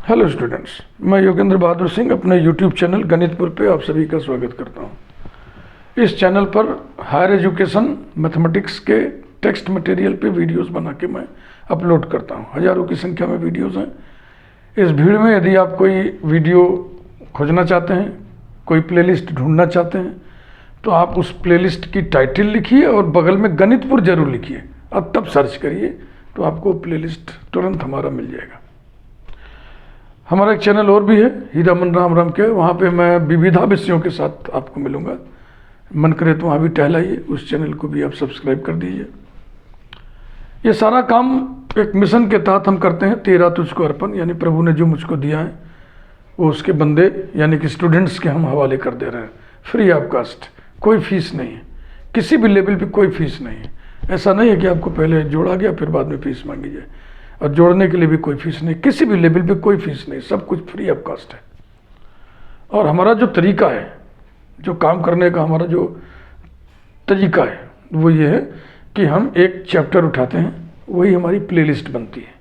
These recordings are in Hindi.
हेलो स्टूडेंट्स, मैं योगेंद्र बहादुर सिंह अपने यूट्यूब चैनल गणितपुर पे आप सभी का स्वागत करता हूँ। इस चैनल पर हायर एजुकेशन मैथमेटिक्स के टेक्स्ट मटेरियल पे वीडियोस बना के मैं अपलोड करता हूँ। हज़ारों की संख्या में वीडियोस हैं। इस भीड़ में यदि आप कोई वीडियो खोजना चाहते हैं, कोई प्लेलिस्ट ढूंढना चाहते हैं, तो आप उस प्लेलिस्ट की टाइटल लिखिए और बगल में गणितपुर जरूर लिखिए और तब सर्च करिए तो आपको प्लेलिस्ट तुरंत हमारा मिल जाएगा। हमारा एक चैनल और भी है, हीरामन राम के, वहाँ पे मैं विविधा विषयों के साथ आपको मिलूँगा। मन करे तो वहाँ भी टहलाइए, उस चैनल को भी आप सब्सक्राइब कर दीजिए। ये सारा काम एक मिशन के तहत हम करते हैं, तेरा तुझको अर्पण, यानी प्रभु ने जो मुझको दिया है वो उसके बंदे यानी कि स्टूडेंट्स के हम हवाले कर दे रहे हैं, फ्री ऑफ कास्ट, कोई फीस नहीं है, किसी भी लेवल पे कोई फीस नहीं है। ऐसा नहीं है कि आपको पहले जोड़ा गया फिर बाद में फीस मांगी जाए, और जोड़ने के लिए भी कोई फीस नहीं, किसी भी लेवल पे कोई फीस नहीं, सब कुछ फ्री ऑफ कॉस्ट है। और हमारा जो तरीका है, जो काम करने का हमारा जो तरीका है वो ये है कि हम एक चैप्टर उठाते हैं, वही हमारी प्लेलिस्ट बनती है,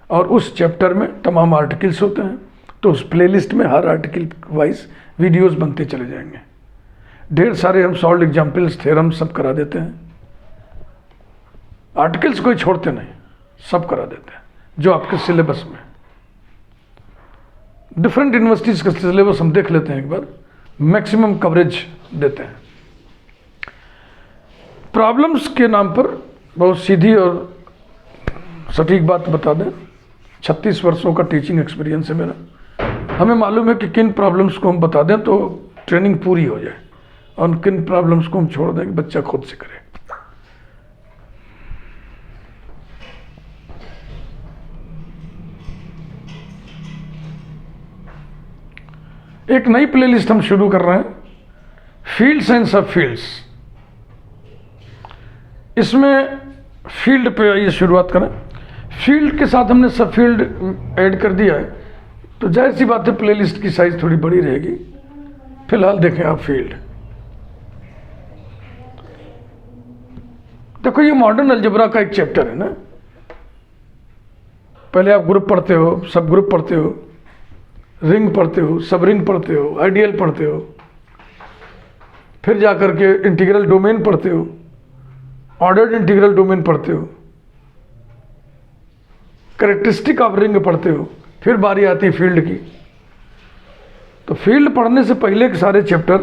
और उस चैप्टर में तमाम आर्टिकल्स होते हैं, तो उस प्लेलिस्ट में हर आर्टिकल वाइज वीडियोस बनते चले जाएंगे। ढेर सारे हम सॉल्व एग्जाम्पल्स, थ्योरम सब करा देते हैं। आर्टिकल्स कोई छोड़ते नहीं, सब करा देते हैं जो आपके सिलेबस में। डिफरेंट यूनिवर्सिटीज का सिलेबस हम देख लेते हैं एक बार, मैक्सिमम कवरेज देते हैं। प्रॉब्लम्स के नाम पर बहुत सीधी और सटीक बात बता दें, 36 वर्षों का टीचिंग एक्सपीरियंस है मेरा। हमें मालूम है कि किन प्रॉब्लम्स को हम बता दें तो ट्रेनिंग पूरी हो जाए, और किन प्रॉब्लम्स को हम छोड़ दें कि बच्चा खुद से करे। एक नई प्लेलिस्ट हम शुरू कर रहे हैं, फील्ड्स एंड सब फील्ड्स। इसमें फील्ड पे आइए शुरुआत करें। फील्ड के साथ हमने सब फील्ड ऐड कर दिया है, तो जाहिर सी बात है प्लेलिस्ट की साइज थोड़ी बड़ी रहेगी। फिलहाल देखें आप फील्ड, देखो ये मॉडर्न अलजेब्रा का एक चैप्टर है ना। पहले आप ग्रुप पढ़ते हो, सब ग्रुप पढ़ते हो, रिंग पढ़ते हो, सब रिंग पढ़ते हो, आइडियल पढ़ते हो, फिर जाकर के इंटीग्रल डोमेन पढ़ते हो, ऑर्डर्ड इंटीग्रल डोमेन पढ़ते हो, कैरेक्टरिस्टिक ऑफ रिंग पढ़ते हो, फिर बारी आती है फील्ड की। तो फील्ड पढ़ने से पहले के सारे चैप्टर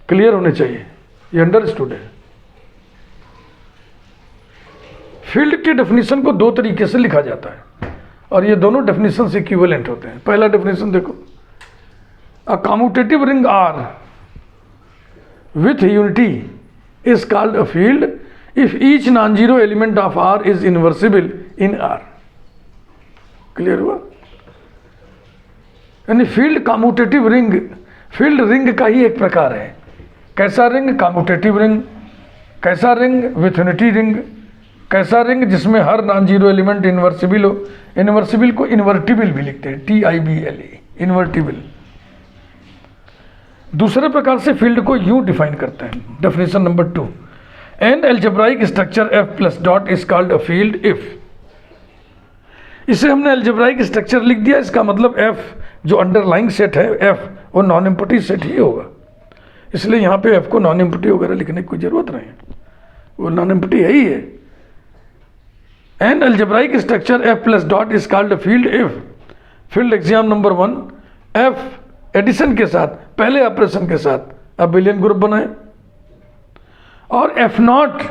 क्लियर होने चाहिए, ये अंडरस्टूड है। फील्ड के डेफिनेशन को दो तरीके से लिखा जाता है, और ये दोनों डेफिनेशन से इक्विवेलेंट होते हैं। पहला डेफिनेशन देखो, a commutative ring R with unity is called a field if each non zero element of R is invertible in R. Clear हुआ? यानी field commutative ring, field ring का ही एक प्रकार है। कैसा रिंग? Commutative ring. कैसा रिंग? With unity ring. कैसा रिंग? जिसमें हर नॉन जीरो एलिमेंट इन्वर्सिबल हो। इन्वर्सिबल को इन्वर्टिबल भी लिखते हैं, TIBLE, इन्वर्टिबल। दूसरे प्रकार से फील्ड को यूं डिफाइन करते हैं, definition number 2, an algebraic structure F plus dot is called a field if. इसे हमने एल्जेब्राइक स्ट्रक्चर लिख दिया, इसका मतलब F जो अंडरलाइंग सेट है F वो नॉन एम्प्टी सेट ही होगा, इसलिए यहाँ पे F को नॉन एम्प्टी वगैरह लिखने की कोई जरूरत नहीं है, वो नॉन एम्प्टी है ही है। An algebraic structure F plus dot is called a field if. Field example number 1, F addition के साथ, पहले ऑपरेशन के साथ अबेलियन ग्रुप बनाए, और F नॉट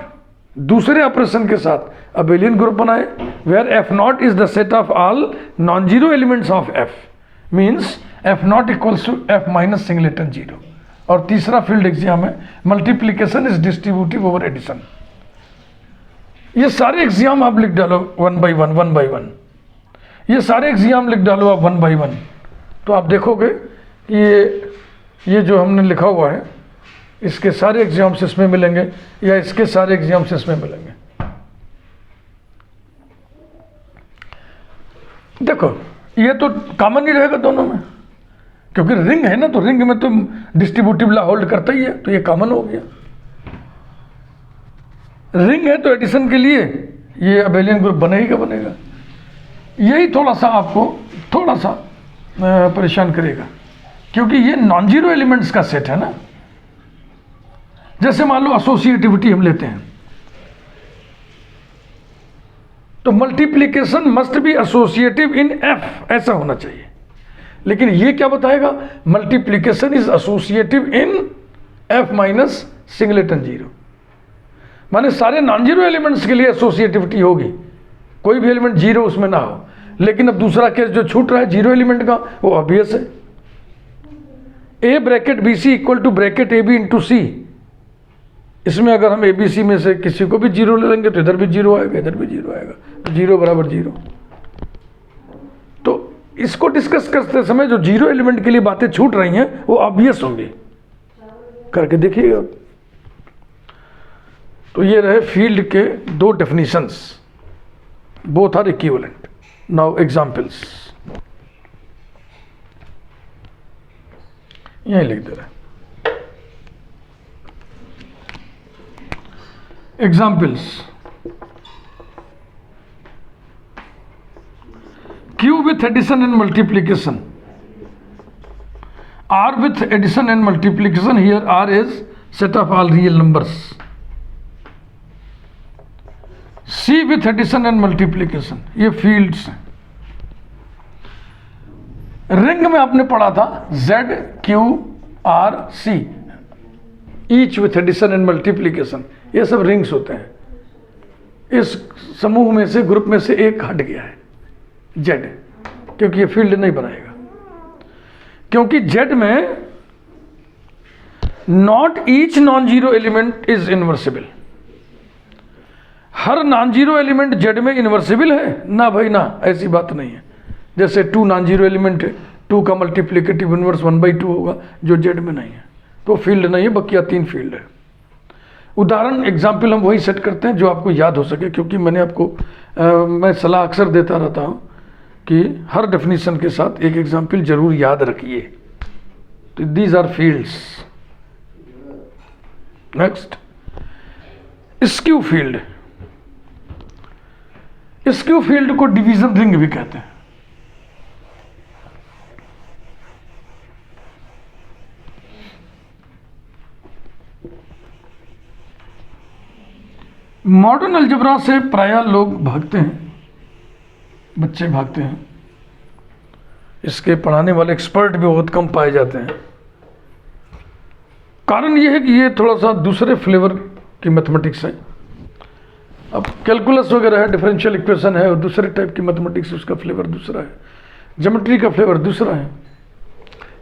दूसरे ऑपरेशन के साथ अबेलियन ग्रुप बनाए, where F naught is the set of all non zero elements of F, means F naught equals to F minus singleton zero. और तीसरा फील्ड एग्जाम है, multiplication is distributive over addition. ये सारे एग्जाम आप लिख डालो 1 by 1, 1 by 1, ये सारे एग्जाम लिख डालो आप 1 by 1, तो आप देखोगे कि ये जो हमने लिखा हुआ है इसके सारे एग्जाम्स इसमें मिलेंगे, या इसके सारे एग्जाम्स इसमें मिलेंगे। देखो ये तो कॉमन ही रहेगा दोनों में, क्योंकि रिंग है ना, तो रिंग में तो डिस्ट्रीब्यूटिव लॉ होल्ड करता ही है, तो ये कॉमन हो गया। रिंग है तो एडिशन के लिए ये अबेलियन ग्रुप बनेगा। यही थोड़ा सा आपको थोड़ा सा परेशान करेगा, क्योंकि ये नॉन जीरो एलिमेंट्स का सेट है ना। जैसे मान लो एसोसिएटिविटी हम लेते हैं, तो multiplication must be associative in F, ऐसा होना चाहिए। लेकिन ये क्या बताएगा, multiplication is associative in F minus singleton zero. माने सारे नॉन जीरो एलिमेंट्स के लिए एसोसिएटिविटी होगी, कोई भी एलिमेंट जीरो उसमें ना हो। लेकिन अब दूसरा केस जो छूट रहा है जीरो एलिमेंट का, वो ऑब्वियस है, A bracket B C equal to bracket A B into C. इसमें अगर हम ए बी सी में से किसी को भी जीरो ले लेंगे तो इधर भी जीरो आएगा, इधर भी जीरो आएगा, तो जीरो बराबर जीरो। तो इसको डिस्कस करते समय जो जीरो एलिमेंट के लिए बातें छूट रही हैं वो ऑब्वियस होंगी, करके देखिएगा। तो ये रहे फील्ड के दो definitions, both are equivalent. Now examples, यहीं लिख दे रहे हैं। Examples, Q with addition and multiplication, R with addition and multiplication, here R is set of all real numbers, C with addition and multiplication, ये फील्ड्स हैं। रिंग में आपने पढ़ा था Z Q R C, each with addition and multiplication, ये सब रिंग्स होते हैं। इस समूह में से, ग्रुप में से एक हट गया है जेड, क्योंकि ये फील्ड नहीं बनाएगा, क्योंकि जेड में not each non zero element is invertible. हर नॉन जीरो एलिमेंट जेड में इनवर्सिबल है ना भाई ना, ऐसी बात नहीं है। जैसे 2 नॉन जीरो एलिमेंट है, 2 का मल्टीप्लिकेटिव इनवर्स 1/2 होगा, जो जेड में नहीं है, तो फील्ड नहीं है, बकिया 3 फील्ड है। उदाहरण एग्जाम्पल हम वही सेट करते हैं जो आपको याद हो सके, क्योंकि मैंने आपको मैं सलाह अक्सर देता रहता हूँ कि हर डेफिनेशन के साथ एक एग्जाम्पल जरूर याद रखिए। तो these are fields. Next, skew field. Skew field को डिवीजन रिंग भी कहते हैं। मॉडर्न अलजेब्रा से प्रायः लोग भागते हैं, बच्चे भागते हैं। इसके पढ़ाने वाले एक्सपर्ट भी बहुत कम पाए जाते हैं। कारण यह है कि ये थोड़ा सा दूसरे फ्लेवर की मैथमेटिक्स है। अब कैलकुलस वगैरह है, डिफरेंशियल इक्वेशन है, और दूसरे टाइप की मैथमेटिक्स, उसका फ्लेवर दूसरा है। ज्योमेट्री का फ्लेवर दूसरा है,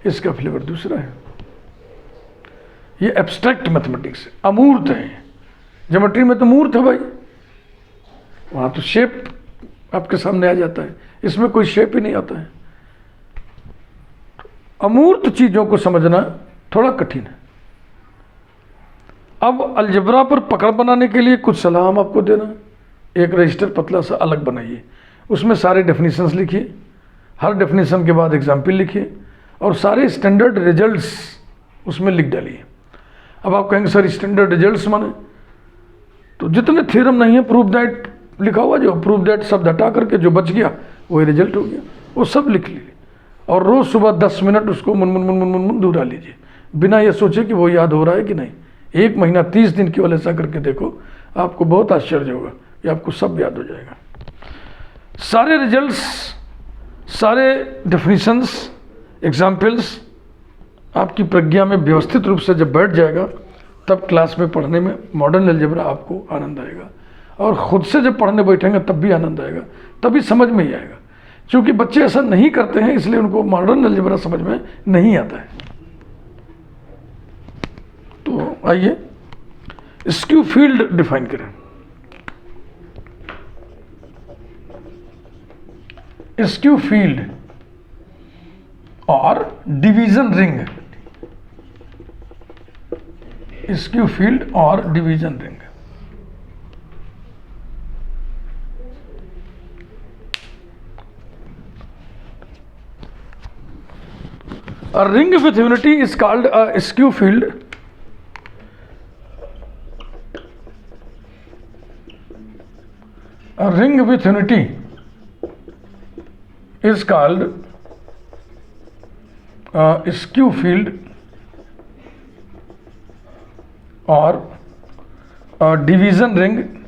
इसका फ्लेवर दूसरा है। ये एब्स्ट्रैक्ट मैथमेटिक्स है, अमूर्त है। ज्योमेट्री में तो मूर्त है भाई, वहाँ तो शेप आपके सामने आ जाता है, इसमें कोई शेप ही नहीं आता है। अमूर्त चीज़ों को समझना थोड़ा कठिन है। अब अलजेब्रा पर पकड़ बनाने के लिए कुछ सलाह हम आपको दे रहे हैं। एक रजिस्टर पतला सा अलग बनाइए, उसमें सारे डेफिनेशंस लिखिए, हर डेफिनेशन के बाद एग्जाम्पल लिखिए, और सारे स्टैंडर्ड रिजल्ट्स उसमें लिख डालिए। अब आप कहेंगे सर स्टैंडर्ड रिजल्ट्स माने, तो जितने थ्योरम नहीं है प्रूव दैट लिखा हुआ, जो प्रूव दैट शब्द हटा करके जो बच गया वही रिजल्ट हो गया, वो सब लिख लीजिए। और रोज़ सुबह 10 मिनट उसको मुन दोहरा लीजिए, बिना ये सोचे कि वो याद हो रहा है कि नहीं। 1 महीना 30 दिन केवल ऐसा करके देखो, आपको बहुत आश्चर्य होगा कि आपको सब याद हो जाएगा। सारे रिजल्ट्स, सारे डेफिनेशंस, एग्जाम्पल्स आपकी प्रज्ञा में व्यवस्थित रूप से जब बैठ जाएगा, तब क्लास में पढ़ने में मॉडर्न अलजेब्रा आपको आनंद आएगा। और ख़ुद से जब पढ़ने बैठेंगे तब भी आनंद आएगा, तभी समझ में ही आएगा। क्योंकि बच्चे ऐसा नहीं करते हैं, इसलिए उनको मॉडर्न अलजेब्रा समझ में नहीं आता है। तो आइए स्क्यू फील्ड डिफाइन करें। स्क्यू फील्ड और डिवीजन रिंग, स्क्यू फील्ड और division ring. A ring with unity is called a skew field. A ring with unity is called skew field or division ring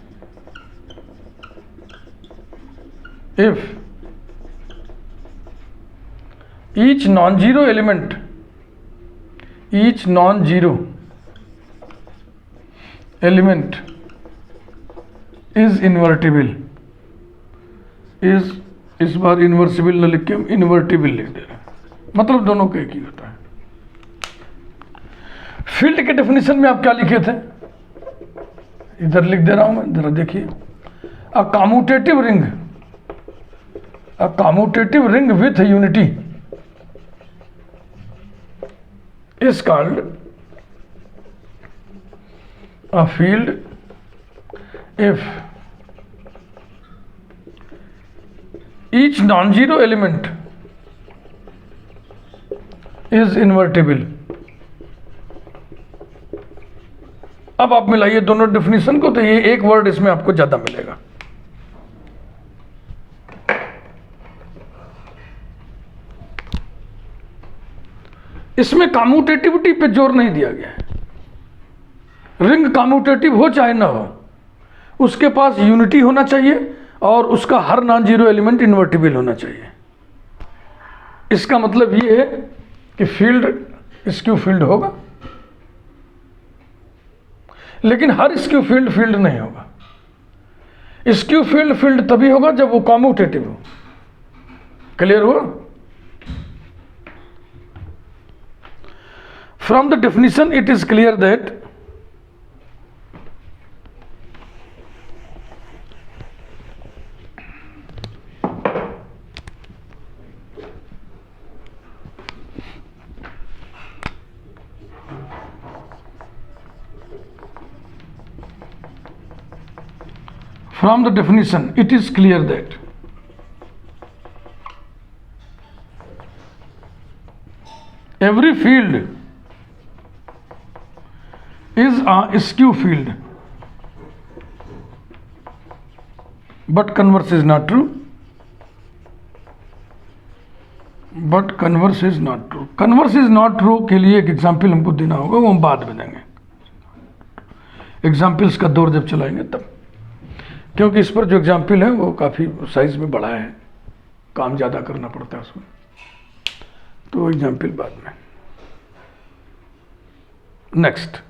if each non-zero element is invertible, इस बार इन्वर्सिबल न लिख के हम इन्वर्टिबल लिख दे रहे हैं, मतलब दोनों का एक ही होता है। फील्ड के डेफिनेशन में आप क्या लिखे थे, इधर लिख दे रहा हूं मैं, जरा देखिए। अ commutative ring with unity is called a field if each non-zero element is invertible। अब आप मिलाइए दोनों डेफिनेशन को, तो ये एक वर्ड इसमें आपको ज्यादा मिलेगा। इसमें कम्यूटेटिविटी पे जोर नहीं दिया गया है। रिंग कम्यूटेटिव हो चाहे ना हो, उसके पास यूनिटी होना चाहिए और उसका हर नॉन जीरो एलिमेंट इन्वर्टिबल होना चाहिए। इसका मतलब ये है कि फील्ड स्क्यू फील्ड होगा, लेकिन हर स्क्यू फील्ड नहीं होगा। स्क्यू फील्ड तभी होगा जब वो कम्यूटेटिव हो। क्लियर हुआ? From the definition, it is clear that every field is a skew field, but converse is not true. Converse is not true के लिए एक एग्जाम्पल हमको देना होगा, वो हम बाद में देंगे। एग्जाम्पल्स का दौर जब चलाएंगे तब, क्योंकि इस पर जो एग्जाम्पल है वो काफ़ी साइज में बड़ा है, काम ज़्यादा करना पड़ता है उसमें, तो एग्जाम्पल बाद में। नेक्स्ट,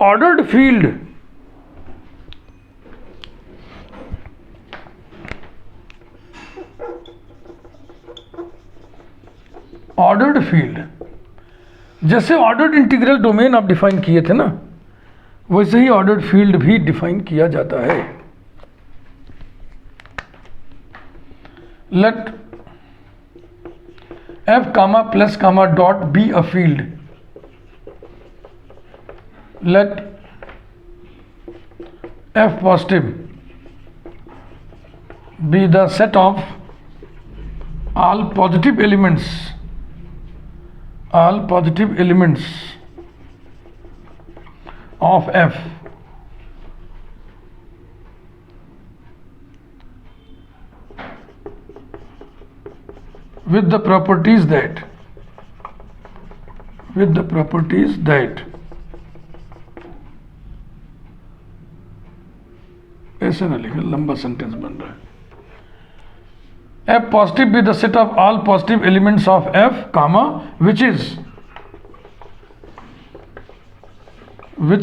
ऑर्डर्ड फील्ड जैसे ऑर्डर्ड इंटीग्रल डोमेन आप डिफाइन किए थे ना, वैसे ही ऑर्डर्ड फील्ड भी डिफाइन किया जाता है। Let f comma plus comma dot be a field. Let f positive be the set of all positive elements of f with the properties that ऐसे ना लिखे, लंबा सेंटेंस बन रहा है। f positive be the set of all positive elements of f comma which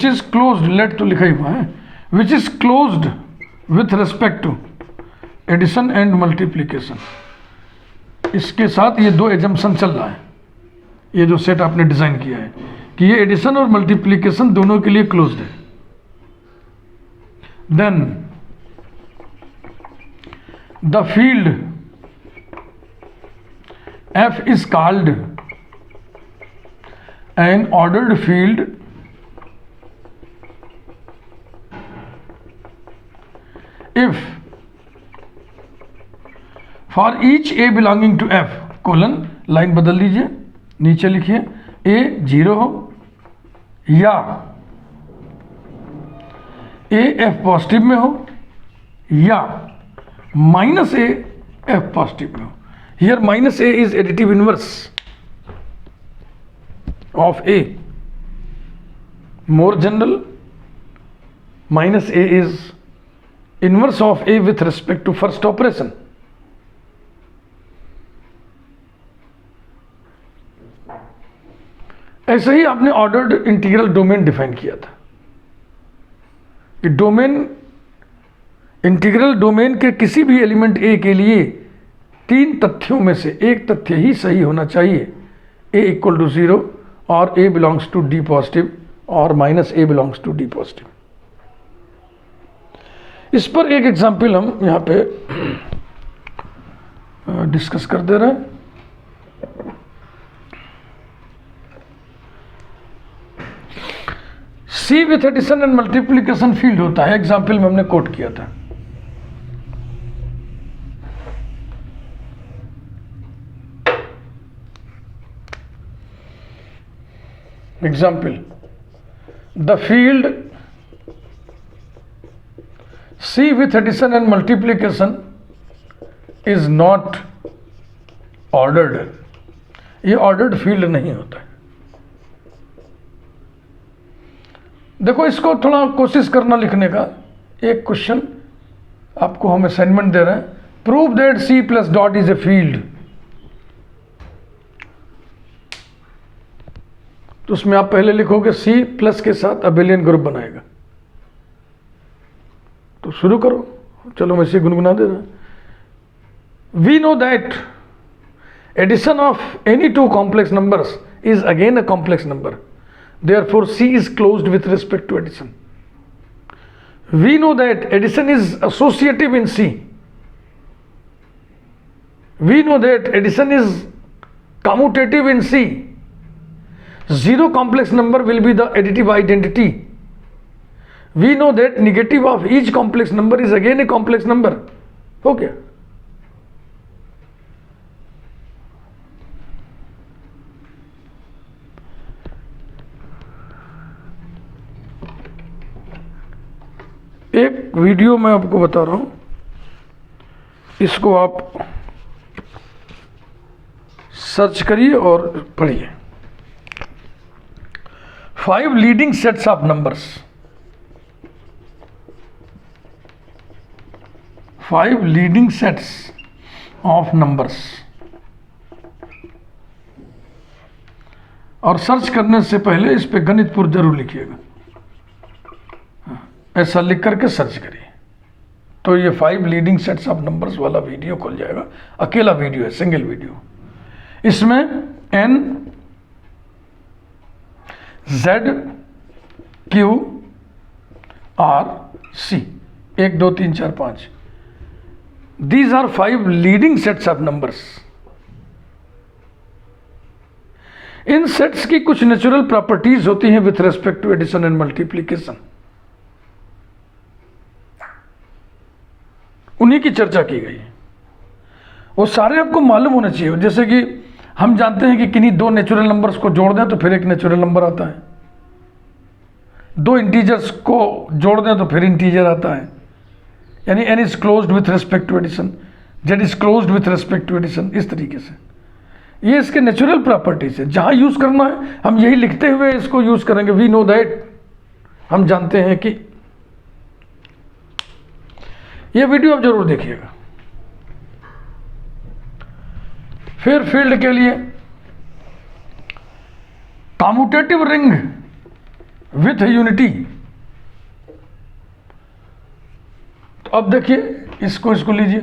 is closed, let तो लिखा ही हुआ है, which is closed with respect to addition and multiplication। इसके साथ ये दो एजम्पशन चल रहा है, ये जो सेट आपने डिजाइन किया है कि ये एडिशन और मल्टीप्लिकेशन दोनों के लिए क्लोज्ड है। Then the field f is called an ordered field if for each a belonging to f colon, line बदल दीजिए, नीचे लिखिए a 0 हो या a f पॉजिटिव में हो या minus a F positive now. Here minus A is additive inverse of A. More general, minus A is inverse of A with respect to first operation. ऐसे ही आपने ऑर्डर्ड इंटीग्रल डोमेन डिफाइन किया था कि डोमेन, इंटीग्रल डोमेन के किसी भी एलिमेंट A के लिए 3 तथ्यों में से एक तथ्य ही सही होना चाहिए, A इक्वल टू 0 और A belongs to D positive और minus A belongs to D positive. इस पर एक एग्जाम्पल हम यहाँ पे डिस्कस कर दे रहे हैं। C with addition and multiplication field होता है, एग्जाम्पल में हमने कोट किया था। Example, the field C with addition and multiplication is not ordered. ये ordered field नहीं होता है। देखो, इसको थोड़ा कोशिश करना लिखने का। एक क्वेश्चन आपको हम असाइनमेंट दे रहे हैं, prove that C plus dot is a field. तो उसमें आप पहले लिखोगे C प्लस के साथ अबेलियन ग्रुप बनाएगा। तो शुरू करो, चलो मैं इसे गुनगुना दे रहा हूं। We know that addition of any two complex numbers is again a complex number, therefore C is closed with respect to addition. We know that addition is associative in C. We know that addition is commutative in C. Zero complex number will be the additive identity. We know that negative of each complex number is again a complex number. Okay. एक वीडियो मैं आपको बता रहा हूं, इसको आप सर्च करिए और पढ़िए। 5 leading sets of numbers, 5 leading sets of numbers. और सर्च करने से पहले इस पे गणितपुर जरूर लिखिएगा, ऐसा लिख करके सर्च करिए तो ये 5 लीडिंग सेट्स ऑफ नंबर्स वाला वीडियो खुल जाएगा। अकेला वीडियो है, सिंगल वीडियो। इसमें N, Z, Q, R, C, 1 2 3 4 5, these are 5 leading sets of numbers. इन सेट्स की कुछ नेचुरल प्रॉपर्टीज होती हैं with respect to addition and multiplication, उन्हीं की चर्चा की गई है। वो सारे आपको मालूम होने चाहिए। जैसे कि हम जानते हैं कि किन्हीं 2 नेचुरल नंबर्स को जोड़ दें तो फिर एक नेचुरल नंबर आता है, 2 इंटीजर्स को जोड़ दें तो फिर इंटीजर आता है। यानी n is closed with respect to addition, z is closed with respect to addition. इस तरीके से ये इसके नेचुरल प्रॉपर्टीज है। जहां यूज करना है हम यही लिखते हुए इसको यूज करेंगे। वी नो दैट, हम जानते हैं कि। ये वीडियो आप जरूर देखिएगा। फिर फील्ड के लिए कम्यूटेटिव रिंग विथ यूनिटी। तो अब देखिए इसको लीजिए।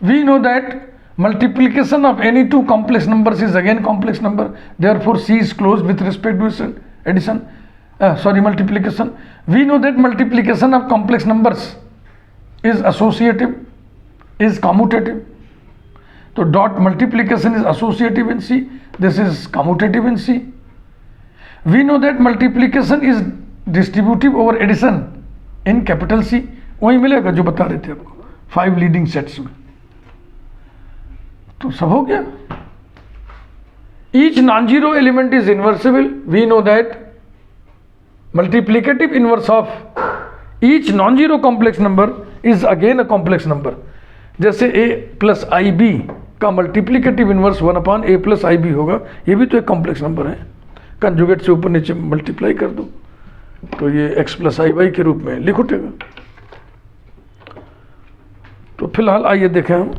We know that multiplication of any 2 complex numbers is again complex number, therefore C is closed with respect to addition, multiplication. We know that multiplication of complex numbers is associative, is commutative. So dot multiplication is associative in C, this is commutative in C. We know that multiplication is distributive over addition in capital C. वही मिलेगा जो बता रहे थे आपको 5 लीडिंग सेट्स में। तो सब हो गया। Each non zero element is invertible. We know that multiplicative inverse of each non zero complex number is again a complex number. जैसे a प्लस आई बी का multiplicative inverse 1/a plus i b होगा, ये भी तो एक कॉम्प्लेक्स नंबर है, कंजुगेट से ऊपर नीचे मल्टीप्लाई कर दो तो ये x प्लस आई वाई के रूप में लिख उठेगा। तो फिलहाल आइए देखें हम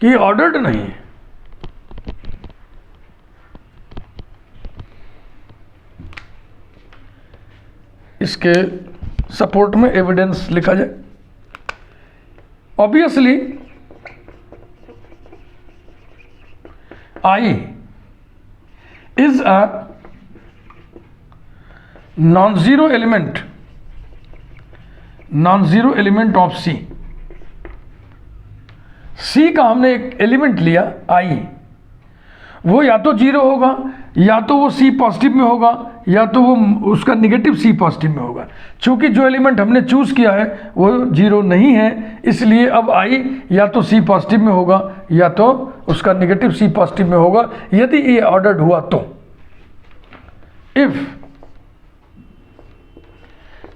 कि ऑर्डर्ड नहीं है। इसके सपोर्ट में एविडेंस लिखा जाए। Obviously I is a non-zero element of C। C का हमने एक एलिमेंट लिया I, वो या तो जीरो होगा, या तो वो C पॉजिटिव में होगा, या तो वो उसका निगेटिव C पॉजिटिव में होगा। चूंकि जो एलिमेंट हमने चूज किया है वो जीरो नहीं है, इसलिए अब I या तो C पॉजिटिव में होगा या तो उसका निगेटिव C पॉजिटिव में होगा। यदि ये ऑर्डर्ड हुआ तो if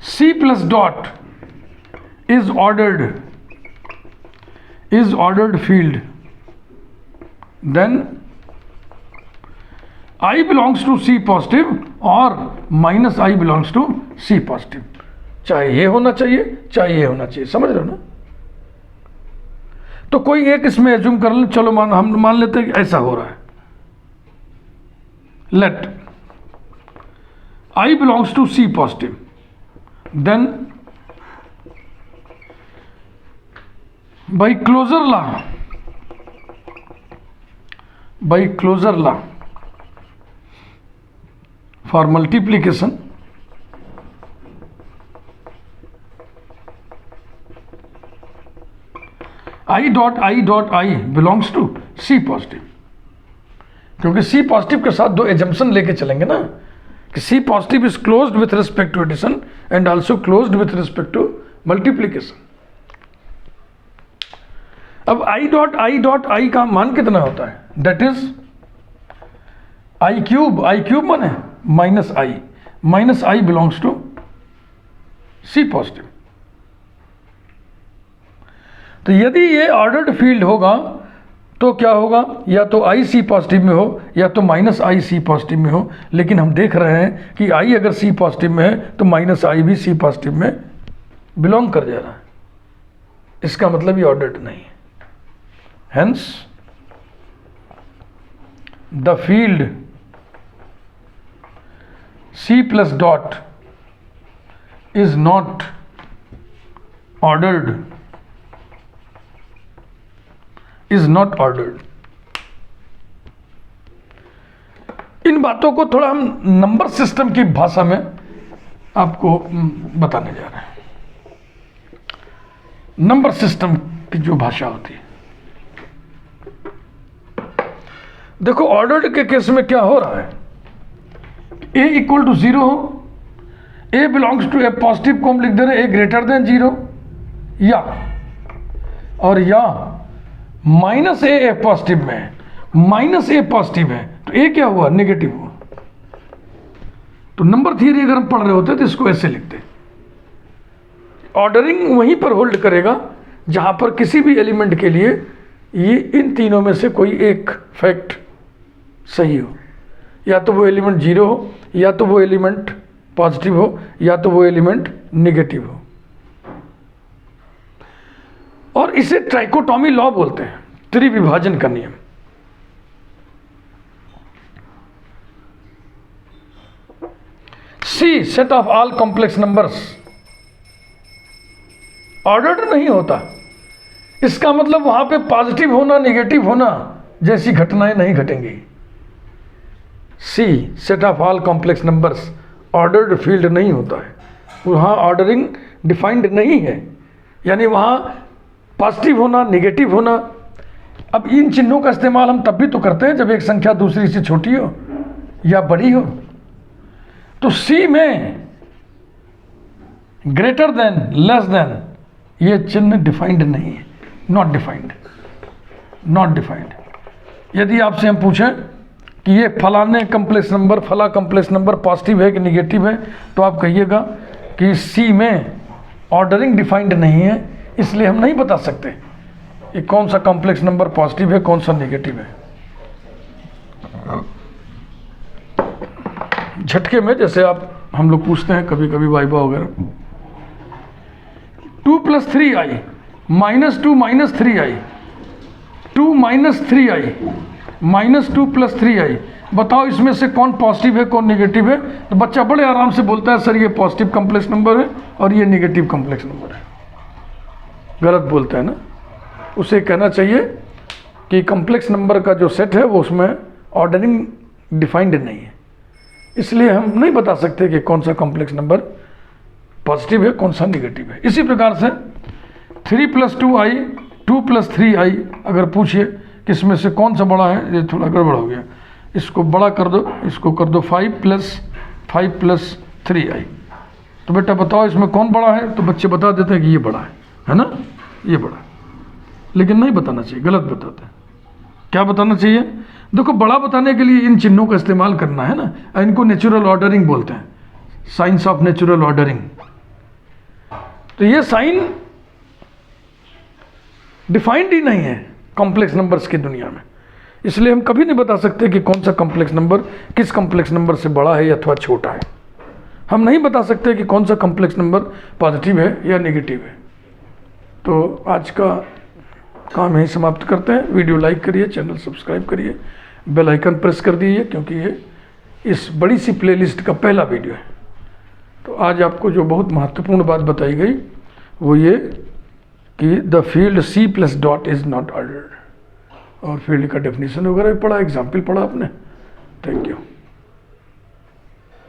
C plus dot is ordered field, then I belongs to C positive और minus I belongs to C positive. चाहे ये होना चाहिए चाहे ये होना चाहिए, समझ रहे हो ना। तो कोई एक इसमें एज्यूम कर ले, चलो हम मान लेते हैं कि ऐसा हो रहा है। Let I belongs to C positive, then by closure law for multiplication, I dot I belongs to C positive, क्योंकि C पॉजिटिव के साथ दो एजम्पशन लेके चलेंगे ना कि C positive is closed with respect to addition and also closed with respect to multiplication. अब I dot I का मान कितना होता है, दैट इज I क्यूब माने minus I belongs to C positive. तो यदि ये ऑर्डर्ड फील्ड होगा तो क्या होगा, या तो I C पॉजिटिव में हो या तो माइनस I C पॉजिटिव में हो। लेकिन हम देख रहे हैं कि I अगर C पॉजिटिव में है तो माइनस I भी C पॉजिटिव में बिलोंग कर जा रहा है, इसका मतलब ये ऑर्डर्ड नहीं है। Hence the field C plus dot is not ordered, इन बातों को थोड़ा हम नंबर सिस्टम की भाषा में आपको बताने जा रहे हैं। नंबर सिस्टम की जो भाषा होती है, देखो ऑर्डर्ड के केस में क्या हो रहा है, A इक्वल टू 0 हो, A belongs to A positive को हम लिख दे रहे हैं A ग्रेटर देन 0, या माइनस A पॉजिटिव में है, माइनस A पॉजिटिव है तो A क्या हुआ, नेगेटिव हुआ। तो नंबर थियरी अगर हम पढ़ रहे होते तो इसको ऐसे लिखते, ऑर्डरिंग वहीं पर होल्ड करेगा जहां पर किसी भी एलिमेंट के लिए ये इन तीनों में से कोई एक फैक्ट सही हो, या तो वो एलिमेंट 0 हो, या तो वो एलिमेंट पॉजिटिव हो, या तो वो एलिमेंट नेगेटिव हो। और इसे ट्राइकोटॉमी लॉ बोलते हैं, त्रिविभाजन का नियम। C set of all complex numbers ordered नहीं होता, इसका मतलब वहां पे पॉजिटिव होना नेगेटिव होना जैसी घटनाएं नहीं घटेंगी। C set of all complex numbers ordered field नहीं होता है, वहाँ ऑर्डरिंग डिफाइंड नहीं है, यानी वहाँ पॉजिटिव होना नेगेटिव होना। अब इन चिन्हों का इस्तेमाल हम तब भी तो करते हैं जब एक संख्या दूसरी से छोटी हो या बड़ी हो। तो C में ग्रेटर देन लेस देन ये चिन्ह डिफाइंड नहीं है, नॉट डिफाइंड। यदि आपसे हम पूछें कि ये फलाने कॉम्प्लेक्स नंबर फला कॉम्प्लेक्स नंबर पॉजिटिव है कि निगेटिव है, तो आप कहिएगा कि C में ऑर्डरिंग डिफाइंड नहीं है, इसलिए हम नहीं बता सकते कि कौन सा कॉम्प्लेक्स नंबर पॉजिटिव है, कौन सा नेगेटिव है। झटके में जैसे हम लोग पूछते हैं कभी कभी वाइवा वगैरह, 2 + 3i -2 - 3i, 2 - 3i -2 + 3i, बताओ इसमें से कौन पॉजिटिव है कौन नेगेटिव है। तो बच्चा बड़े आराम से बोलता है सर ये पॉजिटिव कॉम्प्लेक्स नंबर है और ये नेगेटिव कॉम्प्लेक्स नंबर है। गलत बोलता है ना। उसे कहना चाहिए कि कॉम्प्लेक्स नंबर का जो सेट है वो उसमें ऑर्डरिंग डिफाइंड नहीं है, इसलिए हम नहीं बता सकते कि कौन सा कॉम्प्लेक्स नंबर पॉजिटिव है कौन सा नेगेटिव है। इसी प्रकार से 3 + 2i 2 + 3i अगर पूछिए कि इसमें से कौन सा बड़ा है, ये थोड़ा गड़बड़ हो गया, इसको बड़ा कर दो, इसको कर दो 5 + 3i, तो बेटा बताओ इसमें कौन बड़ा है। तो बच्चे बता देते हैं कि ये बड़ा है ना, ये बड़ा, लेकिन नहीं बताना चाहिए, गलत बताते हैं। क्या बताना चाहिए? देखो बड़ा बताने के लिए इन चिन्हों का इस्तेमाल करना है ना, इनको नेचुरल ऑर्डरिंग बोलते हैं, साइंस ऑफ नेचुरल ऑर्डरिंग। तो ये साइन डिफाइंड ही नहीं है कॉम्प्लेक्स नंबर्स की दुनिया में, इसलिए हम कभी नहीं बता सकते कि कौन सा कॉम्प्लेक्स नंबर किस कॉम्प्लेक्स नंबर से बड़ा है अथवा छोटा है। हम नहीं बता सकते कि कौन सा कॉम्प्लेक्स नंबर पॉजिटिव है या नेगेटिव है। तो आज का काम यहीं समाप्त करते हैं। वीडियो लाइक करिए, चैनल सब्सक्राइब करिए, बेल आइकन प्रेस कर दीजिए, क्योंकि ये इस बड़ी सी प्लेलिस्ट का पहला वीडियो है। तो आज आपको जो बहुत महत्वपूर्ण बात बताई गई वो ये कि the field C + dot is not ordered, और फील्ड का डेफिनेशन वगैरह पढ़ा, एग्जाम्पल पढ़ा आपने। Thank you.